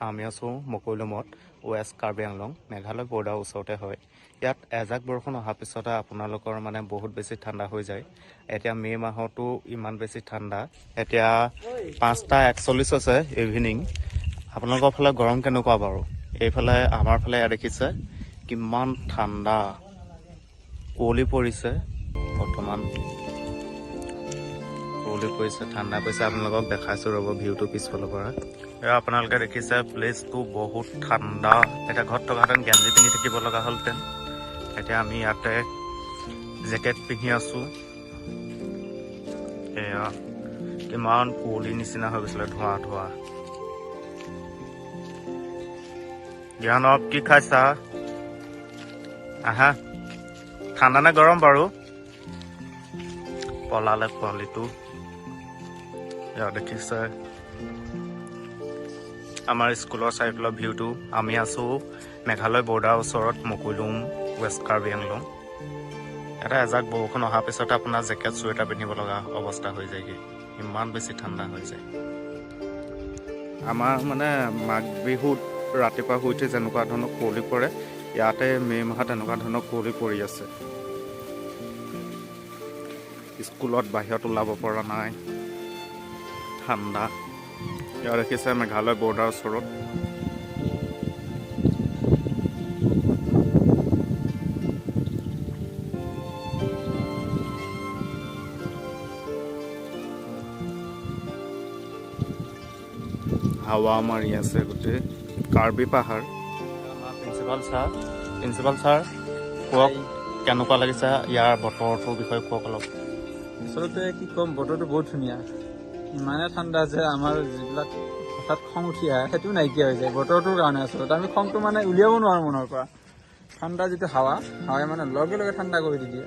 আমি আছোঁ মকৈলুমত west Karbi Anglong Meghalaya border ওচৰতে হয়। ইয়াত এজাক বৰষুণ অহাৰ পিছতে আপোনালোকৰ বহুত বেছি ঠাণ্ডা হৈ যায়। এতিয়া মে' মাহতো ইমান বেছি ঠাণ্ডা। এতিয়া 5:41 হৈছে ইভিনিং। আপোনালোকৰ ফালে গৰম কেনেকুৱা বাৰু? এইফালে আমাৰ ফালে দেখিছে কিমান ঠাণ্ডা, কুঁৱলী পৰিছে। বৰ্তমান কুঁৱলী পৰিছে, ঠাণ্ডা পৰিছে। আপোনালোকক দেখাইছোঁ ৰ'ব ভিউটো পিছফালৰ পৰা। আপোনালোকে দেখিছে প্লেচটো বহুত ঠাণ্ডা। এতিয়া ঘৰত থকাহেঁতেন গেঞ্জি পিন্ধি থাকিব লগা হ'লহেঁতেন। এতিয়া আমি ইয়াতে জেকেট পিন্ধি আছোঁ। এয়া কিমান কুঁৱলী নিচিনা হৈ গৈছিলে, ধোঁৱা ধোঁৱা। জ্ঞানব কি খাইছা? আহা, ঠাণ্ডা নে গৰম বাৰু? পলালে পোৱালিটো। এয়া দেখিছে আমাৰ স্কুলৰ চাৰিওফালৰ ভিউটো। আমি আছোঁ মেঘালয় বৰ্ডাৰ ওচৰত মকৈলুম ৱেষ্ট কাৰ্বি আংলং। এটা এজাক বৰষুণ অহাৰ পিছতে আপোনাৰ জেকেট চুৱেটাৰ পিন্ধিব লগা অৱস্থা হৈ যায়গৈ, ইমান বেছি ঠাণ্ডা হৈ যায়। আমাৰ মাঘ বিহুত ৰাতিপুৱা শুই উঠি যেনেকুৱা ধৰণৰ কুঁৱলী পৰে, ইয়াতে মে' মাহত এনেকুৱা ধৰণৰ কুঁৱলী পৰি আছে। স্কুলত বাহিৰত ওলাব পৰা নাই, ঠাণ্ডা। ইয়াত দেখিছে মেঘালয় বৰ্ডাৰ ওচৰত। হাৱা মাৰি আছে গোটেই কাৰ্বি পাহাৰ। প্ৰিন্সিপাল ছাৰ কওক, কেনেকুৱা লাগিছে ইয়াৰ বতৰটোৰ বিষয়ে কওক অলপ। আচলতে কি ক'ম, বতৰটো বহুত ধুনীয়া। ইমানে ঠাণ্ডা যে আমাৰ যিবিলাক হঠাৎ খং উঠি আহে সেইটো নাইকিয়া হৈ যায় বতৰটোৰ কাৰণে। আচলতে আমি খংটো উলিয়াব নোৱাৰোঁ মনৰ পৰা। ঠাণ্ডা যিটো হাৱাই লগে লগে ঠাণ্ডা কৰি দি দিয়ে।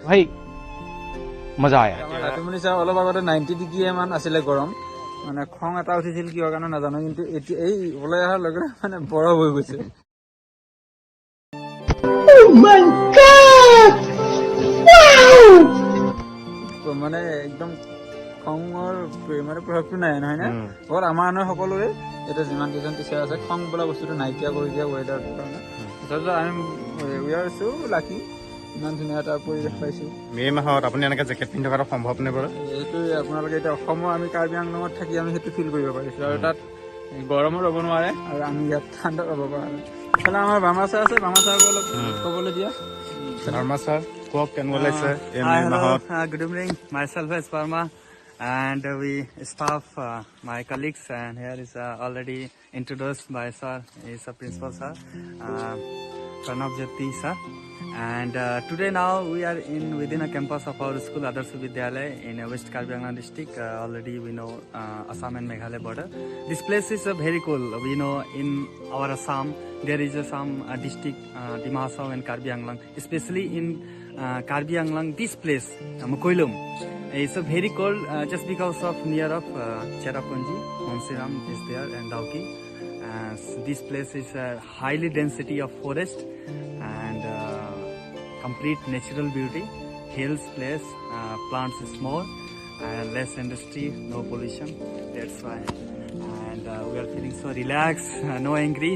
ভাই মজা আয়া। আমাৰ ৰাতিমণি ছাৰ অলপ আগতে 90 ডিগ্ৰী মান আছিলে গৰম। খং এটা উঠিছিল কিহৰ কাৰণে নাজানো, কিন্তু এতিয়া এই ওলাই অহাৰ লগে লগে বৰফ হৈ গৈছে। একদম খঙৰ প্ৰভাৱটো নাই, নহয় নে? ঘৰত আমাৰ মানুহ সকলোৱে এতিয়া যিমান কেইজন টিচাৰ আছে, খং বোলা বস্তুটো নাইকিয়া কৰি দিয়া ৱেডাৰটোৰ কাৰণে। উই আৰ সো লাকি, ইমান ধুনীয়া এটা পৰিৱেশ পাইছোঁ। মে' মাহত আপুনি এনেকৈ জেকেট পিন্ধি থকাটো সম্ভৱ নে বাৰু? এইটোৱে আপোনালোকে এতিয়া অসমৰ আমি কাৰ্বি আংলঙত থাকি আমি সেইটো ফিল কৰিব পাৰিছোঁ। আৰু তাত গৰমো ৰ'ব নোৱাৰে আৰু আমি ইয়াত ঠাণ্ডা ৰ'ব পৰা নাই। এইফালে আমাৰ বামা ছাৰ আছে, বামা ছাৰকো অলপ ক'বলৈ দিয়া। শৰ্মা ছাৰ কওক, কেনেকুৱা লাগিছে এই মে' মাহত? Good evening. Myself is Parma, and we staff, my colleagues, and here is already introduced by sir. He is a principal sir, Pranab Jyoti sir. And today now we are within a campus of our school, Adarsh Vidyalaya in West Karbi Anglong district. Already we know Assam and Meghalaya border. This place is very cool. We know in our Assam there is some district, Dima Hasao and Karbi Anglong, especially in Karbi Anglong, this place, Mokhoilum, is very cold just because of near of Cherrapunji, Monsiram is there, and Dauki. This place is a highly density of forest and complete natural beauty. Hills place, plants is more and less industry, no pollution. That's why, and we are feeling so relaxed, no angry.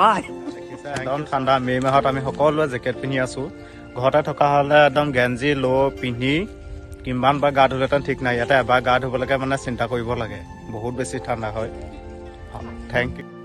Bye. একদম ঠাণ্ডা মে' মাহত আমি সকলোৱে jacket পিন্ধি আছোঁ। ঘৰতে থকা হ'লে একদম গেঞ্জি পিন্ধি কিমানবাৰ গা ধুলেহেঁতেন ঠিক নাই। ইয়াতে এবাৰ গা ধুবলৈকে চিন্তা কৰিব লাগে, বহুত বেছি ঠাণ্ডা হয়। Thank U.